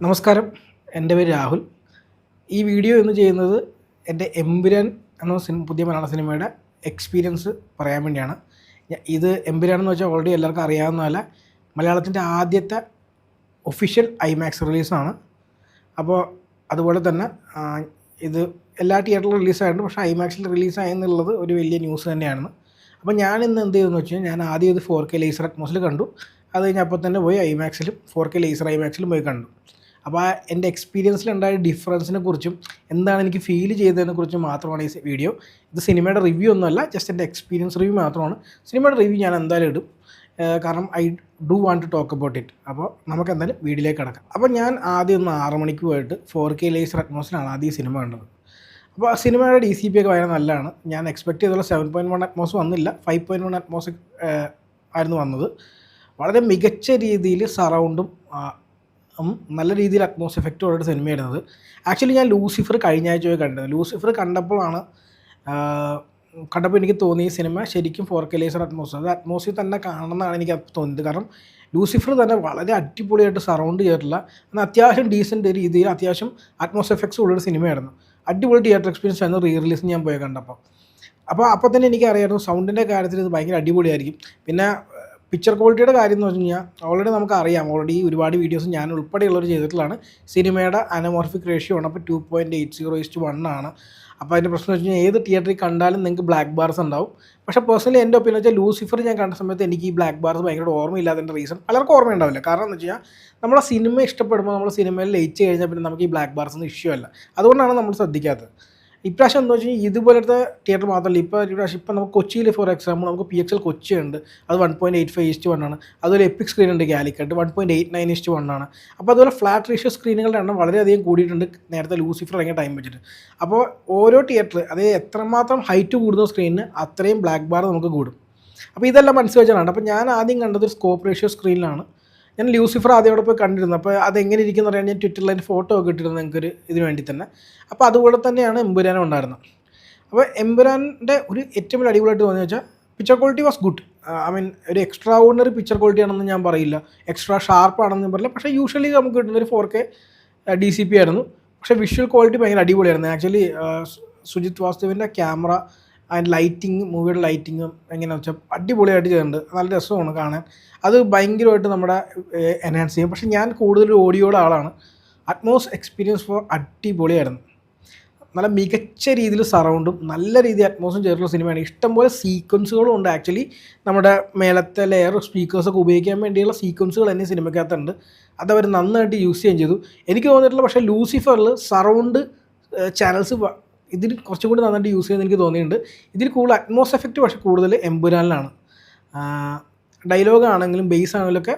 നമസ്കാരം, എൻ്റെ പേര് രാഹുൽ. ഈ വീഡിയോ എന്ന് ചെയ്യുന്നത് എൻ്റെ എമ്പുരാൻ എന്ന പുതിയ മലയാള സിനിമയുടെ എക്സ്പീരിയൻസ് പറയാൻ വേണ്ടിയാണ്. ഇത് എമ്പുരാൻ എന്ന് വെച്ചാൽ ഓൾറെഡി എല്ലാവർക്കും അറിയാവുന്ന പോലെ മലയാളത്തിൻ്റെ ആദ്യത്തെ ഒഫീഷ്യൽ ഐമാക്സ് റിലീസാണ്. അപ്പോൾ അതുപോലെ തന്നെ ഇത് എല്ലാ തിയേറ്ററിലും റിലീസായിട്ടുണ്ട്, പക്ഷേ ഐമാക്സിൽ റിലീസായെന്നുള്ളത് ഒരു വലിയ ന്യൂസ് തന്നെയാണ്. അപ്പോൾ ഞാൻ ഇന്ന് എന്ത് ചെയ്തെന്ന് വെച്ച് കഴിഞ്ഞാൽ, ഞാൻ ആദ്യം ഇത് 4K ലേസർ അറ്റ്മോസിൽ കണ്ടു. അത് കഴിഞ്ഞ് അപ്പോൾ തന്നെ പോയി ഐമാക്സിലും 4K ലേസർ ഐമാക്സിലും പോയി കണ്ടു. അപ്പോൾ എൻ്റെ എക്സ്പീരിയൻസിലുണ്ടായ ഡിഫറൻസിനെ കുറിച്ചും എന്താണ് എനിക്ക് ഫീൽ ചെയ്തതിനെ കുറിച്ചും മാത്രമാണ് ഈ വീഡിയോ. ഇത് സിനിമയുടെ റിവ്യൂ ഒന്നുമല്ല, ജസ്റ്റ് എൻ്റെ എക്സ്പീരിയൻസ് റിവ്യൂ മാത്രമാണ്. സിനിമയുടെ റിവ്യൂ ഞാൻ എന്തായാലും ഇടും, കാരണം I do want to talk about it. അപ്പോൾ നമുക്ക് എന്തായാലും വീഡിയോയിലേക്ക് കിടക്കാം. അപ്പോൾ ഞാൻ ആദ്യം 6 മണിക്ക് പോയിട്ട് 4K ലേസർ അറ്റ്മോസിലാണ് ആദ്യം ഈ സിനിമ കണ്ടത്. അപ്പോൾ ആ സിനിമയുടെ DCP ഒക്കെ വളരെ നല്ലതാണ്. ഞാൻ എക്സ്പെക്ട് ചെയ്തുള്ള 7.1 അറ്റ്മോസ് വന്നില്ല, 5.1 അറ്റ്മോസ് ആയിരുന്നു വന്നത്. വളരെ മികച്ച രീതിയിൽ സറൗണ്ടും നല്ല രീതിയിൽ അറ്റ്മോസ് എഫക്റ്റോടെ സിനിമയായിരുന്നത്. ആക്ച്വലി ഞാൻ ലൂസിഫർ കഴിഞ്ഞ ആഴ്ച പോയി കണ്ടത്. ലൂസിഫർ കണ്ടപ്പോൾ എനിക്ക് തോന്നി ഈ സിനിമ ശരിക്കും 4K ലേസർ അത് അറ്റ്മോസിൽ തന്നെ കാണണമെന്നാണ് എനിക്ക് തോന്നിയത്. കാരണം ലൂസിഫർ തന്നെ വളരെ അടിപൊളിയായിട്ട് സറൗണ്ട് ചെയ്തിട്ടുള്ള, എന്നാൽ അത്യാവശ്യം ഡീസൻറ്റ് രീതിയിൽ അത്യാവശ്യം അറ്റ്മോസ് എഫക്ട്സ് ഉള്ളൊരു സിനിമയായിരുന്നു. അടിപൊളി തിയേറ്റർ എക്സ്പീരിയൻസ് ആയിരുന്നു റിലീസ് ഞാൻ പോയി കണ്ടപ്പോൾ. അപ്പോൾ തന്നെ എനിക്കറിയായിരുന്നു സൗണ്ടിൻ്റെ കാര്യത്തിൽ ഇത് ഭയങ്കര അടിപൊളിയായിരിക്കും. പിന്നെ പിക്ചർ ക്വാളിറ്റിയുടെ കാര്യം എന്ന് വെച്ച് കഴിഞ്ഞാൽ ഓൾറെഡി നമുക്കറിയാം, ഓൾറെഡി ഒരുപാട് വീഡിയോസ് ഞാൻ ഉൾപ്പെടെയുള്ളവർ ചെയ്തിട്ടുള്ളതാണ്. സിനിമയുടെ അനമോർഫിക് റേഷ്യോ ആണ്, അപ്പോൾ 2.80:1 ആണ്. അപ്പോൾ അതിൻ്റെ പ്രശ്നം വെച്ച് കഴിഞ്ഞാൽ ഏത് തിയേറ്ററിൽ കണ്ടാലും നിങ്ങൾക്ക് ബ്ലാക്ക് ബാർസ് ഉണ്ടാവും. പക്ഷേ പേഴ്സണലി എൻ്റെ ഒപ്പീനിയൻ വെച്ചാൽ ലൂസിഫർ ഞാൻ കണ്ട സമയത്ത് എനിക്ക് ഈ ബ്ലാക്ക് ബാർസ് ഭയങ്കര ഓർമ്മയില്ലാത്തതിൻ്റെ റീസൺ പലർക്കും ഓർമ്മയുണ്ടാവില്ല. കാരണം എന്ന് വെച്ച് കഴിഞ്ഞാൽ നമ്മുടെ സിനിമ ഇഷ്ടപ്പെടുമ്പോൾ നമ്മൾ സിനിമയിൽ ലയിച്ച് കഴിഞ്ഞാൽ പിന്നെ നമുക്ക് ഈ ബ്ലാക്ക് ബാർസ് ഒന്നും ഇഷ്യൂ അല്ല. അതുകൊണ്ടാണ് നമ്മൾ ശ്രദ്ധിക്കാത്തത്. ഇപ്രാവശ്യം എന്ന് വെച്ച് കഴിഞ്ഞാൽ ഇതുപോലത്തെ തിയേറ്റർ മാത്രമല്ല, ഇപ്പം നമുക്ക് കൊച്ചിയിൽ ഫോർ എക്സാമ്പിൾ നമുക്ക് PXL കൊച്ചി ഉണ്ട്, അത് 1.85:1 ആണ്. അതുപോലെ എപ്പിക് സ്ക്രീൻ ഉണ്ട് കാലിക്കട്ട്, 1.89:1 ആണ്. അപ്പോൾ അതുപോലെ ഫ്ലാറ്റ് റേഷ്യോ സ്ക്രീനുകളുടെ എണ്ണം വളരെയധികം കൂടിയിട്ടുണ്ട് നേരത്തെ ലൂസിഫർ ഇറങ്ങിയ ടൈം വെച്ചിട്ട്. അപ്പോൾ ഓരോ തിയേറ്റർ, അതായത് എത്രമാത്രം ഹൈറ്റ് കൂടുന്ന സ്ക്രീനിന് അത്രയും ബ്ലാക്ക് ബാർ നമുക്ക് കൂടും. അപ്പോൾ ഇതെല്ലാം മനസ്സിൽ വെച്ചാണ്. അപ്പോൾ ഞാൻ ആദ്യം കണ്ടത് ഒരു സ്കോപ്പ് റേഷ്യോ സ്ക്രീനിലാണ്. ഞാൻ ലൂസിഫർ ആദ്യം അവിടെ പോയി കണ്ടിരുന്നു. അപ്പോൾ അതെങ്ങനെ ഇരിക്കുമെന്ന് പറയാൻ ഞാൻ ട്വിറ്ററിൽ അതിൻ്റെ ഫോട്ടോ ഒക്കെ ഇട്ടിരുന്നു നിങ്ങൾക്കൊരു ഇതിന് വേണ്ടി തന്നെ. അപ്പോൾ അതുപോലെ തന്നെയാണ് എമ്പുരാനും ഉണ്ടായിരുന്നത്. അപ്പോൾ എമ്പുരാൻ്റെ ഒരു ഏറ്റവും വലിയ അടിപൊളിയായിട്ട് തോന്നിയെന്ന് വെച്ചാൽ പിക്ചർ ക്വാളിറ്റി വാസ് ഗുഡ്. ഒരു എക്സ്ട്രാ ഓർഡിനറി പിക്ചർ ക്വാളിറ്റി ആണെന്ന് ഞാൻ പറയില്ല, എക്സ്ട്രാ ഷാർപ്പ് ആണെന്ന് പറയില്ല. പക്ഷേ യൂഷ്വലി നമുക്ക് കിട്ടുന്നൊരു 4K DCP ആയിരുന്നു. പക്ഷേ വിഷ്വൽ ക്വാളിറ്റി ഭയങ്കര അടിപൊളിയായിരുന്നു. ആക്ച്വലി സുജിത് വാസുദേവിൻ്റെ ക്യാമറ, അതിൻ്റെ ലൈറ്റിങ്, മൂവിയുടെ ലൈറ്റിങ്ങും എങ്ങനെയാണെന്ന് വെച്ചാൽ അടിപൊളിയായിട്ട് ചെയ്തിട്ടുണ്ട്. നല്ല രസമാണ് കാണാൻ. അത് ഭയങ്കരമായിട്ട് നമ്മുടെ എൻഹാൻസ് ചെയ്യും. പക്ഷേ ഞാൻ കൂടുതൽ ഓഡിയോയുടെ ആളാണ്. അറ്റ്മോസ് എക്സ്പീരിയൻസ് ഫോർ അടിപൊളിയായിരുന്നു. നല്ല മികച്ച രീതിയിൽ സറൗണ്ടും നല്ല രീതിയിൽ അറ്റ്മോസും ചേർത്തുള്ള സിനിമയാണ്. ഇഷ്ടംപോലെ സീക്വൻസുകളും ഉണ്ട്. ആക്ച്വലി നമ്മുടെ മേലത്തെ ലെയർ സ്പീക്കേഴ്സൊക്കെ ഉപയോഗിക്കാൻ വേണ്ടിയുള്ള സീക്വൻസുകൾ തന്നെ സിനിമയ്ക്കകത്തുണ്ട്. അതവർ നന്നായിട്ട് യൂസ് ചെയ്യുകയും ചെയ്തു. എനിക്ക് തോന്നിയിട്ടുള്ള പക്ഷേ ലൂസിഫറിൽ സറൗണ്ട് ചാനൽസ് ഇതിൽ കുറച്ചും കൂടി നന്നായിട്ട് യൂസ് ചെയ്യുന്നത് എനിക്ക് തോന്നിയിട്ടുണ്ട്. ഇതിൽ കൂടുതൽ അറ്റ്മോസ് എഫക്റ്റ് പക്ഷേ കൂടുതൽ എമ്പുരാനിലാണ്. ഡയലോഗ് ആണെങ്കിലും ബേസ് ആണെങ്കിലും ഒക്കെ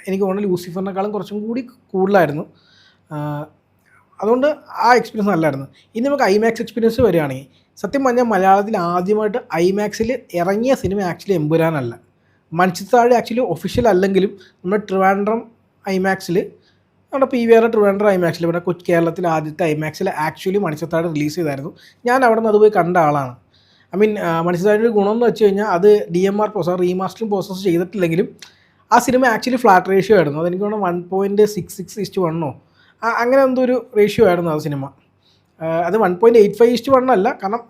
എനിക്ക് തോന്നുന്നു ലൂസിഫറിനേക്കാളും കുറച്ചും കൂടി കൂടുതലായിരുന്നു. അതുകൊണ്ട് ആ എക്സ്പീരിയൻസ് നല്ലതായിരുന്നു. ഇനി നമുക്ക് ഐമാക്സ് എക്സ്പീരിയൻസ് വരികയാണെങ്കിൽ, സത്യം പറഞ്ഞാൽ മലയാളത്തിൽ ആദ്യമായിട്ട് ഐമാക്സിൽ ഇറങ്ങിയ സിനിമ ആക്ച്വലി എമ്പുരാനല്ല. മണിച്ചിത്താഴ് ആക്ച്വലി ഒഫീഷ്യൽ അല്ലെങ്കിലും നമ്മുടെ ട്രിവാൻഡ്രം ഐമാക്സിൽ, നമ്മുടെ PVR ട്രിവാൻഡ്രം ഐമാക്സിൽ, ഇവിടെ കേരളത്തിൽ ആദ്യത്തെ ഐമാക്സിൽ ആക്ച്വലി മണിച്ചിത്താഴ് റിലീസ് ചെയ്തായിരുന്നു. ഞാൻ അവിടെ നിന്ന് അത് പോയി കണ്ട ആളാണ്. മണിച്ചിത്താഴിൻ്റെ ഗുണം എന്ന് വെച്ച് കഴിഞ്ഞാൽ അത് DMR പ്രോസസ്, റീമാസ്റ്ററിംഗ് പ്രോസസ്സ് ചെയ്തിട്ടില്ലെങ്കിലും ആ സിനിമ ആക്ച്വലി ഫ്ലാറ്റ് റേഷ്യോ ആയിരുന്നു. അതെനിക്ക് തോന്നുന്നു 1.66:1 അങ്ങനെ എന്തോ ഒരു റേഷ്യോ ആയിരുന്നു ആ സിനിമ. അത് 1.85:1 അല്ല, കാരണം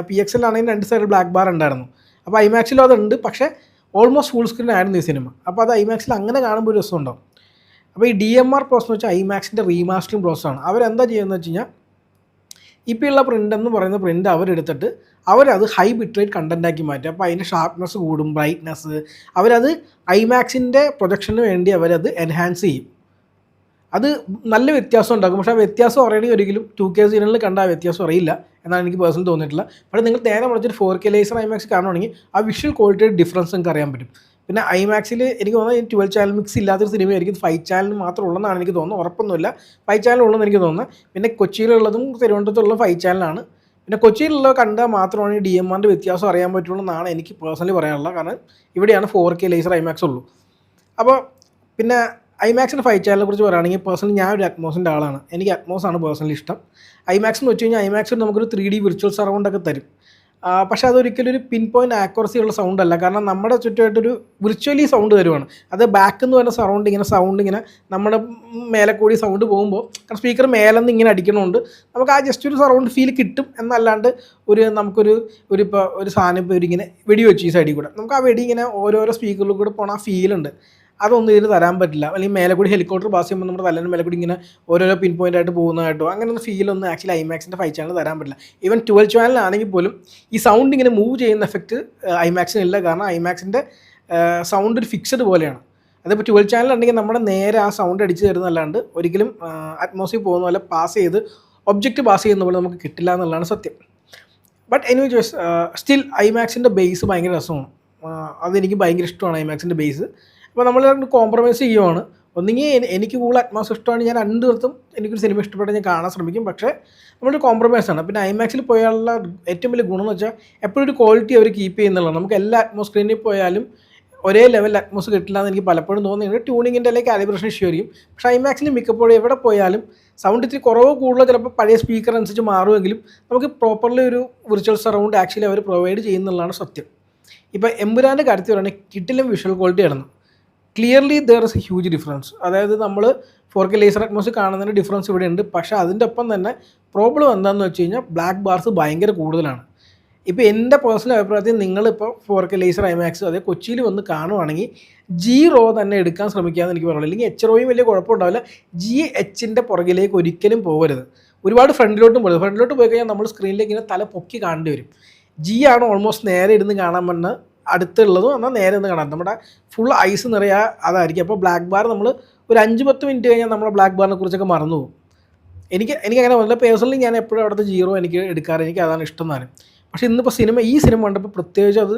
PXL ആണെങ്കിൽ 2 സൈഡ് ബ്ലാക്ക് ബാർ ഉണ്ടായിരുന്നു. അപ്പോൾ ഐമാക്സിലും അതുണ്ട്, പക്ഷേ ഓൾമോസ്റ്റ് ഫുൾ സ്ക്രീൻ ആയിരുന്നു ഈ സിനിമ. അപ്പോൾ അത് ഐമാക്സിൽ അങ്ങനെ കാണുമ്പോൾ ഒരു രസം ഉണ്ടാവും. അപ്പോൾ ഈ DMR പ്രോസസ് എന്ന് വെച്ചാൽ ഐമാക്സിൻ്റെ റീമാസ്റ്ററിംഗ് പ്രോസസ്സാണ്. അവരെന്താ ചെയ്യുന്നത് വെച്ച് കഴിഞ്ഞാൽ, ഇപ്പോൾ ഉള്ള പ്രിൻ്റ് എന്ന് പറയുന്ന പ്രിൻ്റ് അവരെടുത്തിട്ട് അവരത് ഹൈ ബിട്രേറ്റ് കണ്ടൻറ്റാക്കി മാറ്റും. അപ്പോൾ അതിൻ്റെ ഷാർപ്നെസ് കൂടും, ബ്രൈറ്റ്നസ്, അവരത് ഐമാക്സിൻ്റെ പ്രൊജക്ഷന് വേണ്ടി അവരത് എൻഹാൻസ് ചെയ്യും. അത് നല്ല വ്യത്യാസം ഉണ്ടാക്കും. പക്ഷേ ആ വ്യത്യാസം അറിയണമെങ്കിൽ ഒരിക്കലും 2K സീരിയലിൽ കണ്ട ആ വ്യത്യാസം അറിയില്ല എന്നാണ് എനിക്ക് പേഴ്സണൽ തോന്നിയിട്ടില്ല. പക്ഷേ നിങ്ങൾ നേരെ മറിച്ചൊരു 4K ലേസർ ഐമാക്സ് കാണുകയാണെങ്കിൽ ആ വിഷ്വൽ ക്വാളിറ്റിയുടെ ഡിഫറൻസ് നിങ്ങൾക്ക് അറിയാൻ പറ്റും. പിന്നെ ഐമാക്സിൽ എനിക്ക് തോന്നുന്നത് 12 ചാനൽ മിക്സ് ഇല്ലാത്തൊരു സിനിമയായിരിക്കും. 5 ചാനൽ മാത്രം ഉള്ളതെന്നാണ് എനിക്ക് തോന്നുന്നത്, ഉറപ്പൊന്നുമില്ല. 5 ചാനൽ ഉള്ളതെന്ന് എനിക്ക് തോന്നുന്നത്. പിന്നെ കൊച്ചിയിലുള്ളതും തിരുവനന്തപുരത്തുള്ള 5 ചാനലാണ്. പിന്നെ കൊച്ചിയിലുള്ള കണ്ടാൽ മാത്രമാണ് ഈ DMRൻ്റെ വ്യത്യാസം അറിയാൻ പറ്റുള്ളൂ എന്നാണ് എനിക്ക് പേഴ്സണലി പറയാനുള്ളത്. കാരണം ഇവിടെയാണ് 4K ലേസർ ഐമാക്സ് ഉള്ളൂ. അപ്പോൾ പിന്നെ ഐമാക്സിൻ്റെ 5 ചാനലിനെ കുറിച്ച് പറയുകയാണെങ്കിൽ, പേഴ്സണലി ഞാൻ ഒരു അറ്റ്മോസിൻ്റെ ആളാണ്. എനിക്ക് അറ്റ്മോസാണ് പേഴ്സണലി ഇഷ്ടം. ഐമാക്സ് എന്ന് വെച്ച് കഴിഞ്ഞാൽ ഐമാക്സിൽ നമുക്കൊരു 3D വിർച്വൽ സറൗണ്ടൊക്കെ തരും. പക്ഷേ അതൊരിക്കലും ഒരു പിൻ പോയിൻറ്റ് ആക്യുറസി ഉള്ള സൗണ്ട് അല്ല. കാരണം നമ്മുടെ ചുറ്റുമായിട്ടൊരു വിർച്വലി സൗണ്ട് വരുവാണ്. അത് ബാക്ക് എന്ന് പറയുന്ന സൗണ്ട് ഇങ്ങനെ നമ്മുടെ മേലെ കൂടി സൗണ്ട് പോകുമ്പോൾ, കാരണം സ്പീക്കർ മേലെ നിന്ന് ഇങ്ങനെ അടിക്കണമുണ്ട്, നമുക്ക് ആ ജസ്റ്റ് ഒരു സറൗണ്ട് ഫീൽ കിട്ടും എന്നല്ലാണ്ട് ഇപ്പോൾ ഒരു സാധനം ഇപ്പോൾ ഇങ്ങനെ വെടി വെച്ച് ഈ സൈഡിൽ കൂടെ നമുക്ക് ആ വെടി ഇങ്ങനെ ഓരോരോ സ്പീക്കറിൽ കൂടെ പോകണ ആ ഫീലുണ്ട്. അതൊന്നും ഇതിന് തരാൻ പറ്റില്ല. അല്ലെങ്കിൽ മേലെ കൂടി ഹെലികോപ്റ്റർ പാസ് ചെയ്യുമ്പോൾ നമ്മുടെ തലേൻ്റെ മേലെ കൂടി ഇങ്ങനെ ഓരോരോ പിൻ പോയിൻ്റ് ആയിട്ട് പോകുന്നതായിട്ടോ അങ്ങനെയൊന്നും ഫീലൊന്നും ആക്ച്വലി ഐമാക്സിൻ്റെ 5 ചാനൽ തരാൻ പറ്റില്ല. ഈവൻ 12 ചാനലാണെങ്കിൽ പോലും ഈ സൗണ്ട് ഇങ്ങനെ മൂവ് ചെയ്യുന്ന എഫക്റ്റ് ഐമാക്സിനില്ല. കാരണം ഐമാക്സിൻ്റെ സൗണ്ട് ഒരു ഫിക്സഡ് പോലെയാണ്. അതിപ്പോൾ 12 ചാനലുണ്ടെങ്കിൽ നമ്മുടെ നേരെ ആ സൗണ്ട് അടിച്ച് തരുന്നതല്ലാണ്ട് ഒരിക്കലും അറ്റ്മോസ്ഫിയർ പോകുന്ന പോലെ പാസ് ചെയ്ത് ഒബ്ജക്റ്റ് പാസ് ചെയ്യുന്ന പോലെ നമുക്ക് കിട്ടില്ല എന്നുള്ളതാണ് സത്യം. ബട്ട് എനിവേ ചോയ്സ് സ്റ്റിൽ ഐമാക്സിൻ്റെ ബേസ് ഭയങ്കര രസമാണ്. അതെനിക്ക് ഭയങ്കര ഇഷ്ടമാണ് ഐമാക്സിൻ്റെ ബേസ്. അപ്പോൾ നമ്മൾ കോംപ്രമൈസ് ചെയ്യുവാണ്. ഒന്നുകിൽ എനിക്ക് കൂടുതൽ അറ്റ്മോസ്ഫിയർ ഇഷ്ടമാണ്, ഞാൻ രണ്ടിടത്തും എനിക്കൊരു സിനിമ ഇഷ്ടപ്പെട്ട് ഞാൻ കാണാൻ ശ്രമിക്കും. പക്ഷേ നമ്മളൊരു കോംപ്രമൈസാണ്. പിന്നെ ഐമാക്സിൽ പോയാലുള്ള ഏറ്റവും വലിയ ഗുണം എന്ന് വെച്ചാൽ എപ്പോഴും ഒരു ക്വാളിറ്റി അവർ കീപ്പ് ചെയ്യുന്നുള്ളതാണ്. നമുക്ക് എല്ലാ അറ്റ്മോസ്ഫിയറിൽ പോയാലും ഒരേ ലെവലിൽ അറ്റ്മോസ്ഫിയർ കിട്ടില്ല എന്ന് എനിക്ക് പലപ്പോഴും തോന്നുന്നുണ്ട്. ട്യൂണിങ്ങിൻ്റെ അല്ലെങ്കിൽ കാലിബ്രേഷൻ ഇഷ്യൂ ആയിരിക്കും. പക്ഷേ ഐമാക്സിൽ മിക്കപ്പോഴും എവിടെ പോയാലും സൗണ്ട് ഇത്തിരി കുറവോ കൂടുതലോ ചിലപ്പോൾ പഴയ സ്പീക്കർ അനുസരിച്ച് മാറുമെങ്കിലും നമുക്ക് പ്രോപ്പർലി ഒരു വിർച്വൽ സറൗണ്ട് ആക്ച്വലി അവർ പ്രൊവൈഡ് ചെയ്യുന്നുള്ളതാണ് സത്യം. ഇപ്പോൾ എമ്പുരാൻ്റെ കാര്യത്തിൽ പറയുകയാണെങ്കിൽ കിട്ടിലും വിഷ്വൽ ക്വാളിറ്റി ആയിരുന്നു. Clearly there is A huge difference. അതായത് നമ്മൾ 4K ലേസർ അറ്റ്മോസ്ഫിയർ കാണുന്നതിൻ്റെ ഡിഫറൻസ് ഇവിടെ ഉണ്ട്. പക്ഷേ അതിൻ്റെ ഒപ്പം തന്നെ പ്രോബ്ലം എന്താണെന്ന് വെച്ച് കഴിഞ്ഞാൽ ബ്ലാക്ക് ബാർസ് ഭയങ്കര കൂടുതലാണ്. ഇപ്പോൾ എൻ്റെ പേഴ്സണൽ അഭിപ്രായത്തിൽ നിങ്ങളിപ്പോൾ 4K ലേസർ ഐമാക്സ് അതേ കൊച്ചിയിൽ വന്ന് കാണുവാണെങ്കിൽ G-RAW തന്നെ എടുക്കാൻ ശ്രമിക്കാമെന്ന് എനിക്ക് പറയുള്ളൂ. അല്ലെങ്കിൽ H-RAWയും വലിയ കുഴപ്പമുണ്ടാവില്ല. GH-ൻ്റെ പുറകിലേക്ക് ഒരിക്കലും പോകരുത്. ഒരുപാട് ഫ്രണ്ടിലോട്ടും പോകരുത്. ഫ്രണ്ടിലോട്ട് പോയി കഴിഞ്ഞാൽ നമ്മൾ സ്ക്രീനിലേക്ക് ഇങ്ങനെ തല പൊക്കി കാണേണ്ടി വരും. G ആണ് ഓൾമോസ്റ്റ് നേരെ ഇരുന്ന് കാണാൻ പറ്റുന്ന അടുത്തുള്ളതും എന്നാൽ നേരെ നിന്ന് കാണാം. നമ്മുടെ ഫുൾ ഐസ് നിറയാ അതായിരിക്കും. അപ്പോൾ ബ്ലാക്ക് ബാർ നമ്മൾ ഒരു 5-10 മിനിറ്റ് കഴിഞ്ഞാൽ നമ്മളെ ബ്ലാക്ക് ബാറിനെ കുറിച്ചൊക്കെ മറന്നു പോകും. എനിക്കങ്ങനെ വന്നില്ല. പേഴ്സണലി ഞാൻ എപ്പോഴും അവിടുത്തെ G-RAW എനിക്ക് എടുക്കാറ്. എനിക്ക് അതാണ് ഇഷ്ടം താനും. പക്ഷേ ഇന്നിപ്പോൾ ഈ സിനിമ കണ്ടപ്പോൾ പ്രത്യേകിച്ച് അത്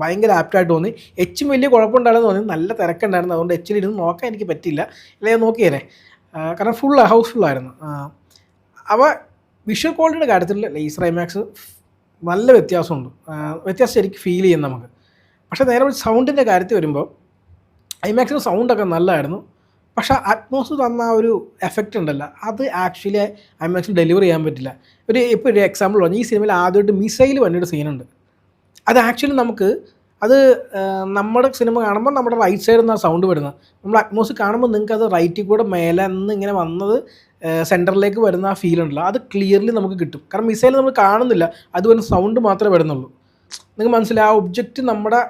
ഭയങ്കര ആപ്റ്റായിട്ട് തോന്നി. H വലിയ കുഴപ്പമുണ്ടായിരുന്നു തോന്നി. നല്ല തിരക്കുണ്ടായിരുന്നു. അതുകൊണ്ട് H-ൽ ഇരുന്ന് നോക്കാൻ എനിക്ക് പറ്റില്ല. അല്ലെങ്കിൽ ഞാൻ നോക്കിയേനെ. കാരണം ഹൗസ്ഫുള്ളായിരുന്നു. അപ്പോൾ വിഷ്വൽ ക്വാളിറ്റിയുടെ കാര്യത്തിൽ ലേസർ ഐമാക്സ് നല്ല വ്യത്യാസമുണ്ട്. വ്യത്യാസം ശരിക്കും ഫീൽ ചെയ്യും നമുക്ക്. പക്ഷേ നേരെ സൗണ്ടിൻ്റെ കാര്യത്തിൽ വരുമ്പോൾ ഐമാക്സിൻ്റെ സൗണ്ടൊക്കെ നല്ലതായിരുന്നു. പക്ഷേ അറ്റ്മോസ്ഫിയർ തന്ന ആ ഒരു എഫക്റ്റ് ഉണ്ടല്ലോ, അത് ആക്ച്വലി ഐമാക്സിൽ ഡെലിവർ ചെയ്യാൻ പറ്റില്ല. ഇപ്പോൾ ഒരു എക്സാമ്പിൾ പറഞ്ഞു, ഈ സിനിമയിൽ ആദ്യമായിട്ട് മിസൈൽ വന്നിട്ട് സീനുണ്ട്. അത് ആക്ച്വലി നമ്മുടെ സിനിമ കാണുമ്പോൾ നമ്മുടെ റൈറ്റ് സൈഡിൽ നിന്നാണ് സൗണ്ട് വരുന്നത്. നമ്മൾ അറ്റ്മോസ്ഫിയർ കാണുമ്പോൾ നിങ്ങൾക്ക് അത് റൈറ്റിൽ കൂടെ മേലെ നിന്ന് ഇങ്ങനെ വന്നത് സെൻറ്ററിലേക്ക് വരുന്ന ആ ഫീൽ ഉണ്ടല്ലോ, അത് ക്ലിയർലി നമുക്ക് കിട്ടും. കാരണം മിസൈൽ നമ്മൾ കാണുന്നില്ല, അതുപോലെ സൗണ്ട് മാത്രമേ വരുന്നുള്ളൂ. നിങ്ങൾക്ക് മനസ്സിലായി, ആ ഒബ്ജക്റ്റ് നമ്മുടെ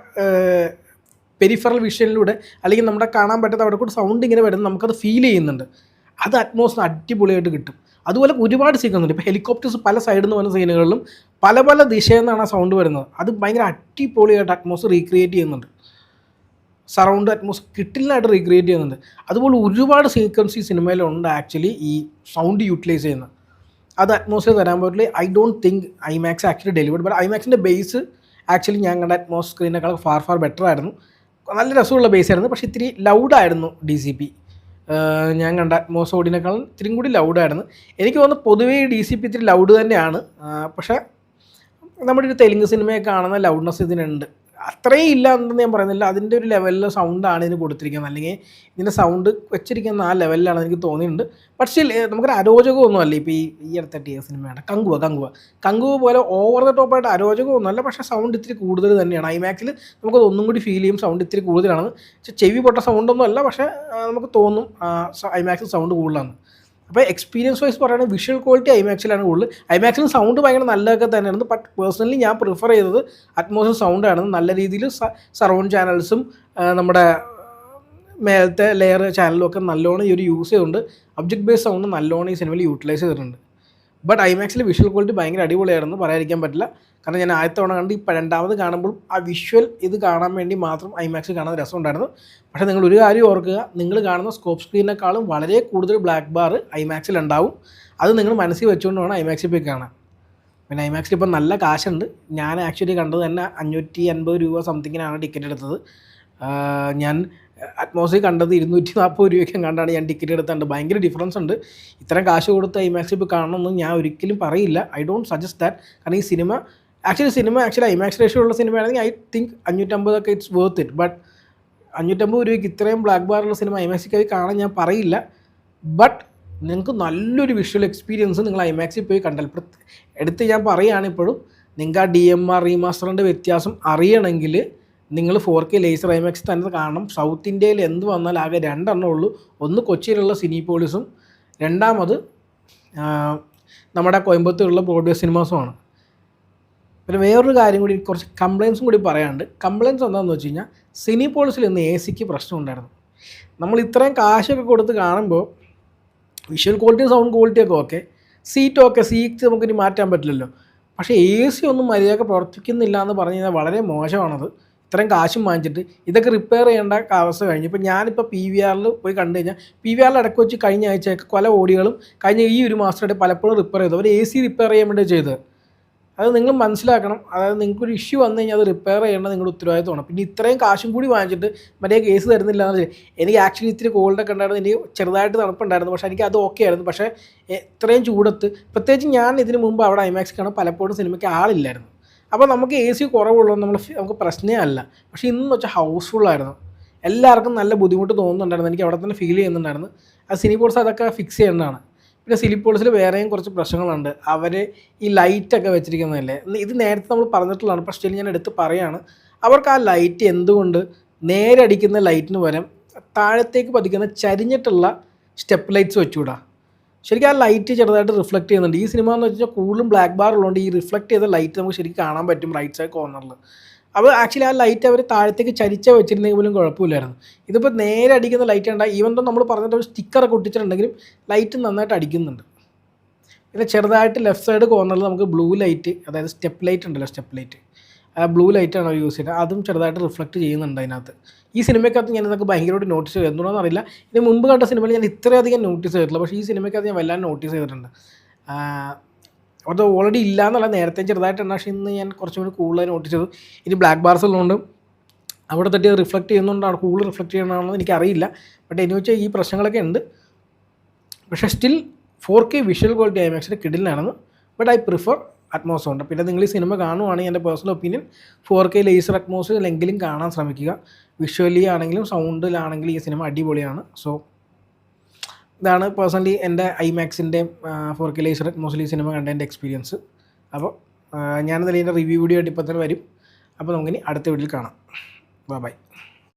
പെരിഫറൽ വിഷനിലൂടെ അല്ലെങ്കിൽ നമ്മുടെ കാണാൻ പറ്റാത്ത അവിടെ കൂടെ സൗണ്ട് ഇങ്ങനെ വരുന്നത് നമുക്കത് ഫീൽ ചെയ്യുന്നുണ്ട്. അത് അറ്റ്മോസ്ഫിയർ അടിപൊളിയായിട്ട് കിട്ടും. അതുപോലെ ഒരുപാട് സീക്വൻസ് ഉണ്ട്. ഇപ്പോൾ ഹെലികോപ്റ്റേഴ്സ് പല സൈഡിൽ നിന്ന് വരുന്ന സീനുകളിലും പല ദിശയിൽ നിന്നാണ് ആ സൗണ്ട് വരുന്നത്. അത് ഭയങ്കര അടിപൊളിയായിട്ട് അറ്റ്മോസ്ഫിയർ റീക്രിയേറ്റ് ചെയ്യുന്നുണ്ട്. സറൗണ്ട് അറ്റ്മോസ്ഫിയർ കിട്ടില്ലായിട്ട് റീക്രിയേറ്റ് ചെയ്യുന്നുണ്ട്. അതുപോലെ ഒരുപാട് സീക്വൻസ് ഈ സിനിമയിലുണ്ട് ആക്ച്വലി ഈ സൗണ്ട് യൂട്ടിലൈസ് ചെയ്യുന്നത്. അത് അറ്റ്മോസ്ഫിയർ തരാൻ പറ്റില്ല. I don't think IMAX actually delivered. But ഐമാക്സിൻ്റെ ബേസ് ആക്ച്വലി ഞാൻ കണ്ട അറ്റ്മോസ്ഫിയർ സ്ക്രീനേക്കാൾ ഫാർ ബെറ്റർ ആയിരുന്നു. നല്ല രസമുള്ള ബേസ് ആയിരുന്നു. പക്ഷേ ഇത്തിരി ലൗഡായിരുന്നു DCP. ഞാൻ കണ്ട അറ്റ്മോസ്ഫിയറിനേക്കാളും ഇത്തിരി കൂടി ലൗഡായിരുന്നു. എനിക്ക് തോന്നുന്നു പൊതുവേ DCP ഇത്തിരി ലൗഡ് തന്നെയാണ്. പക്ഷേ നമ്മുടെ ഒരു തെലുങ്ക് സിനിമയൊക്കെ കാണുന്ന ലൗഡ്നെസ് ഇതിനുണ്ട്. അത്രയും ഇല്ല എന്ന് ഞാൻ പറയുന്നില്ല. അതിൻ്റെ ഒരു ലെവലിൽ സൗണ്ടാണ് ഇതിന് കൊടുത്തിരിക്കുന്നത്. അല്ലെങ്കിൽ ഇതിൻ്റെ സൗണ്ട് വെച്ചിരിക്കുന്ന ആ ലെവലിലാണ് എനിക്ക് തോന്നിയിട്ടുണ്ട്. പക്ഷേ നമുക്കൊരു അരോചകമൊന്നുമല്ല. ഇപ്പോൾ ഈ അടുത്ത സിനിമയാണ് കങ്കുവ പോലെ ഓവർ ദ ടോപ്പായിട്ട് അരോചകമൊന്നുമല്ല. പക്ഷേ സൗണ്ട് ഇത്തിരി കൂടുതൽ തന്നെയാണ്. ഐമാക്സിൽ നമുക്കത് ഒന്നും കൂടി ഫീൽ ചെയ്യും സൗണ്ട് ഇത്തിരി കൂടുതലാണ്. പക്ഷേ ചെവി പൊട്ട സൗണ്ടൊന്നും അല്ല. പക്ഷേ നമുക്ക് തോന്നും ഐമാക്സിൽ സൗണ്ട് കൂടുതലാണ്. അപ്പോൾ എക്സ്പീരിയൻസ് വൈസ് പറയുകയാണെങ്കിൽ വിഷ്വൽ ക്വാളിറ്റി ഐമാക്സിലാണ് കൂടുതൽ. ഐമാക്സിൽ സൗണ്ട് ഭയങ്കര നല്ലതൊക്കെ തന്നെയാണ്. ബട്ട് പേഴ്സണലി ഞാൻ പ്രിഫർ ചെയ്തത് അറ്റ്മോസ്ഫിയർ സൗണ്ടാണ്. നല്ല രീതിയിൽ സറൗണ്ട് ചാനൽസും നമ്മുടെ മേലത്തെ ലെയർ ചാനലും ഒക്കെ നല്ലോണം ഈ ഒരു യൂസ് ചെയ്തുകൊണ്ട് ഒബ്ജക്റ്റ് ബേസ്ഡ് സൗണ്ട് നല്ലോണം ഈ സിനിമയിൽ യൂട്ടിലൈസ് ചെയ്തിട്ടുണ്ട്. ബട്ട് ഐമാക്സിൽ വിഷ്വൽ ക്വാളിറ്റി ഭയങ്കര അടിപൊളിയായിരുന്നു, പറയാതിരിക്കാൻ പറ്റില്ല. കാരണം ഞാൻ ആദ്യത്തെ തവണ കണ്ട് ഇപ്പോൾ രണ്ടാമത് കാണുമ്പോൾ ആ വിഷ്വൽ ഇത് കാണാൻ വേണ്ടി മാത്രം ഐമാക്സിൽ കാണാൻ രസമുണ്ടായിരുന്നു. പക്ഷേ നിങ്ങൾ ഒരു കാര്യം ഓർക്കുക, നിങ്ങൾ കാണുന്ന സ്കോപ്പ് സ്ക്രീനേക്കാളും വളരെ കൂടുതൽ ബ്ലാക്ക് ബാർ ഐമാക്സിൽ ഉണ്ടാവും. അത് നിങ്ങൾ മനസ്സിൽ വെച്ചുകൊണ്ട് വേണം ഐമാക്സിൽ പോയി കാണാൻ. പിന്നെ ഐമാക്സിൽ ഇപ്പം നല്ല കാശുണ്ട്. ഞാൻ ആക്ച്വലി കണ്ടത് തന്നെ 580 രൂപ സംതിങ്ങിനാണ് ടിക്കറ്റ് എടുത്തത്. ഞാൻ അറ്റ്മോസ്ഫിയർ കണ്ടത് 240 രൂപയ്ക്ക് കണ്ടാണ് ഞാൻ ടിക്കറ്റ് എടുത്തുണ്ട്. ഭയങ്കര ഡിഫറൻസ് ഉണ്ട്. ഇത്രയും കാശ് കൊടുത്ത് ഐമാക്സിൽ ഇപ്പോൾ കാണണമെന്ന് ഞാൻ ഒരിക്കലും പറയില്ല. I don't suggest that. കാരണം ഈ സിനിമ ആക്ച്വലി ഐമാക്സ് റേഷ്യോ ഉള്ള സിനിമയാണെങ്കിൽ I think 550 it's worth it. But 550 രൂപയ്ക്ക് ഇത്രയും ബ്ലാക്ക് ബാറുള്ള സിനിമ ഐമാക്സിൽ കാണാൻ ഞാൻ പറയില്ല. ബട്ട് നിങ്ങൾക്ക് നല്ലൊരു വിഷ്വൽ എക്സ്പീരിയൻസ് നിങ്ങൾ ഐമാക്സിൽ പോയി കണ്ടാൽ എടുത്ത് ഞാൻ പറയുകയാണ് ഇപ്പോഴും നിങ്ങൾക്ക് ആ DMR റീമാസ്റ്ററിൻ്റെ വ്യത്യാസം അറിയണമെങ്കിൽ നിങ്ങൾ 4K ലേസർ IMAX തന്നെ കാണണം. സൗത്ത് ഇന്ത്യയിൽ എന്ത് വന്നാലും ആകെ 2 എണ്ണേ ഉള്ളൂ. ഒന്ന് കൊച്ചിയിലുള്ള സിനിപോളിസും രണ്ടാമത് നമ്മുടെ കോയമ്പത്തൂരുള്ള ബ്രോഡ്വേ സിനിമാസുമാണ്. പിന്നെ വേറൊരു കാര്യം കൂടി, കുറച്ച് കംപ്ലയിൻസും കൂടി പറയാനുണ്ട്. കംപ്ലയിൻസ് എന്താണെന്ന് വെച്ച് കഴിഞ്ഞാൽ സിനിപോളിസിൽ ഇന്ന് AC പ്രശ്നം ഉണ്ടായിരുന്നു. നമ്മൾ ഇത്രയും കാശൊക്കെ കൊടുത്ത് കാണുമ്പോൾ വിഷ്വൽ ക്വാളിറ്റി സൗണ്ട് ക്വാളിറ്റിയൊക്കെ ഓക്കെ, സീറ്റ് നമുക്കിനി മാറ്റാൻ പറ്റില്ലല്ലോ. പക്ഷേ AC ഒന്നും മര്യാദയ്ക്ക് പ്രവർത്തിക്കുന്നില്ല എന്ന് പറഞ്ഞു കഴിഞ്ഞാൽ വളരെ മോശമാണത്. ഇത്രയും കാശും വാങ്ങിച്ചിട്ട് ഇതൊക്കെ റിപ്പയർ ചെയ്യേണ്ട അവസ്ഥ കഴിഞ്ഞു. ഇപ്പോൾ ഞാനിപ്പോൾ PVRൽ പോയി കണ്ടു കഴിഞ്ഞാൽ PVRൽ ഇടയ്ക്ക് വെച്ച് കഴിഞ്ഞ ആഴ്ചയൊക്കെ പല ഓഡിയോകളും കഴിഞ്ഞ ഈ ഒരു മാസമായിട്ട് പലപ്പോഴും റിപ്പയർ ചെയ്തു. അവർ AC റിപ്പയർ ചെയ്യാൻ വേണ്ടി ചെയ്തത്. അത് നിങ്ങൾ മനസ്സിലാക്കണം. അതായത് നിങ്ങൾക്കൊരു ഇഷ്യൂ വന്നു കഴിഞ്ഞാൽ അത് റിപ്പയർ ചെയ്യേണ്ടത് നിങ്ങളുടെ ഉത്തരവാദിത്തമാണ്. പിന്നെ ഇത്രയും കാശും കൂടി വാങ്ങിച്ചിട്ട് മറ്റേ കേസ് തരുന്നില്ല എന്ന് വെച്ചാൽ, എനിക്ക് ആക്ച്വലി ഇത്തിരി കോൾഡൊക്കെ ഉണ്ടായിരുന്നു, എനിക്ക് ചെറുതായിട്ട് തണുപ്പുണ്ടായിരുന്നു, പക്ഷേ എനിക്ക് അത് ഓക്കെ ആയിരുന്നു. പക്ഷേ ഇത്രയും ചൂടത്ത്, പ്രത്യേകിച്ച് ഞാൻ ഇതിന് മുമ്പ് അവിടെ IMAX കാണാൻ പലപ്പോഴും സിനിമയ്ക്ക് ആളില്ലായിരുന്നു. അപ്പോൾ നമുക്ക് AC കുറവുള്ളത് നമുക്ക് പ്രശ്നമേ അല്ല. പക്ഷേ ഇന്ന് വെച്ചാൽ ഹൗസ്ഫുള്ളായിരുന്നു. എല്ലാവർക്കും നല്ല ബുദ്ധിമുട്ട് തോന്നുന്നുണ്ടായിരുന്നു. എനിക്ക് അവിടെ തന്നെ ഫീൽ ചെയ്യുന്നുണ്ടായിരുന്നു. ആ സിനിപോൾസ് അതൊക്കെ ഫിക്സ് ചെയ്യേണ്ടതാണ്. പിന്നെ സിനിപോൾസിൽ വേറെയും കുറച്ച് പ്രശ്നങ്ങളുണ്ട്. അവർ ഈ ലൈറ്റൊക്കെ വെച്ചിരിക്കുന്നതല്ലേ, ഇത് നേരത്തെ നമ്മൾ പറഞ്ഞിട്ടുള്ളതാണ്, പക്ഷേ ഞാൻ എടുത്ത് പറയുകയാണ്. അവർക്ക് ആ ലൈറ്റ് എന്തുകൊണ്ട് നേരെ അടിക്കുന്ന ലൈറ്റിന് പകരം താഴത്തേക്ക് പതിക്കുന്ന ചരിഞ്ഞിട്ടുള്ള സ്റ്റെപ്പ് ലൈറ്റ്സ് വെച്ചുകൂടാ? ശരിക്കും ആ ലൈറ്റ് ചെറുതായിട്ട് റിഫ്ലക്റ്റ് ചെയ്യുന്നുണ്ട്. ഈ സിനിമ എന്ന് വെച്ചാൽ കൂടുതലും ബ്ലാക്ക് ബാർ ഉള്ളതുകൊണ്ട് ഈ റിഫ്ലക്റ്റ് ചെയ്ത ലൈറ്റ് നമുക്ക് ശരിക്കും കാണാൻ പറ്റും റൈറ്റ് സൈഡ് കോർണറിൽ. അപ്പോൾ ആക്ച്വലി ആ ലൈറ്റ് അവർ താഴത്തേക്ക് വെച്ചിരുന്നെങ്കിൽ പോലും കുഴപ്പമില്ലായിരുന്നു. ഇതിപ്പോൾ നേരെ അടിക്കുന്ന ലൈറ്റ് ഉണ്ടായി. ഈവൻ തോ നമ്മൾ പറഞ്ഞിട്ട് ഒരു സ്റ്റിക്കറൊക്കെ ഒട്ടിച്ചിട്ടുണ്ടെങ്കിലും ലൈറ്റ് നന്നായിട്ട് അടിക്കുന്നുണ്ട്. പിന്നെ ചെറുതായിട്ട് ലെഫ്റ്റ് സൈഡ് കോർണറിൽ നമുക്ക് ബ്ലൂ ലൈറ്റ്, അതായത് സ്റ്റെപ്പ് ലൈറ്റ് ഉണ്ടല്ലോ, സ്റ്റെപ്പ് ലൈറ്റ്, ആ ബ്ലൂ ലൈറ്റാണ് അവർ യൂസ് ചെയ്യുന്നത്. അതും ചെറുതായിട്ട് റിഫ്ലക്റ്റ് ചെയ്യുന്നുണ്ട് അതിനകത്ത്. ഈ സിനിമയ്ക്കകത്ത് ഞാൻ ഇതൊക്കെ ഭയങ്കരമായിട്ട് നോട്ടീസ് ചെയ്തു. എന്തുകൊണ്ടാണെന്ന് അറിയില്ല, ഇതിന് മുമ്പ് കണ്ട സിനിമയിൽ ഞാൻ ഇത്രയധികം നോട്ടീസ് ചെയ്തിട്ടില്ല, പക്ഷേ ഈ സിനിമയ്ക്കകത്ത് ഞാൻ വല്ലാതെ നോട്ടീസ് ചെയ്തിട്ടുണ്ട്. അത് ഓൾറെഡി ഇല്ല എന്നല്ല, നേരത്തെ ചെറുതായിട്ടുണ്ട്, പക്ഷേ ഇന്ന് ഞാൻ കുറച്ചും കൂടി കൂടുതലായി നോട്ടീസ് ചെയ്തു. ഇനി ബ്ലാക്ക് ബാർസ് ഉള്ളതുകൊണ്ട് അവിടെ തട്ടി റിഫ്ലക്റ്റ് ചെയ്യുന്നതുകൊണ്ടാണ്, കൂടുതൽ റിഫ്ലക്റ്റ് ചെയ്യണമെന്ന് എനിക്കറിയില്ല. ബട്ട് എന്ന് വെച്ചാൽ ഈ പ്രശ്നങ്ങളൊക്കെ ഉണ്ട്. പക്ഷേ സ്റ്റിൽ 4K വിഷ്വൽ ക്വാളിറ്റി IMAXൻ്റെ കിടിലാണെന്ന്. ബട്ട് ഐ പ്രിഫർ അറ്റ്മോസ് ഉണ്ട്. പിന്നെ നിങ്ങൾ ഈ സിനിമ കാണുവാണെങ്കിൽ എൻ്റെ പേഴ്സണൽ ഒപ്പീനിയൻ 4K ലേസർ അറ്റ്മോസിലെങ്കിലും കാണാൻ ശ്രമിക്കുക. വിഷ്വലി ആണെങ്കിലും സൗണ്ടിലാണെങ്കിലും ഈ സിനിമ അടിപൊളിയാണ്. സോ ഇതാണ് പേഴ്സണലി എൻ്റെ IMAXൻ്റെയും 4K ലേസർ അറ്റ്മോസിൽ ഈ സിനിമ കണ്ട എൻ്റെ എക്സ്പീരിയൻസ്. അപ്പോൾ ഞാനെന്തായാലും ഇതിൻ്റെ റിവ്യൂ വീഡിയോ ആയിട്ട് ഇപ്പോൾ തന്നെ വരും. അപ്പോൾ നമുക്കിനി അടുത്ത വീഡിയോയിൽ കാണാം. ബൈ.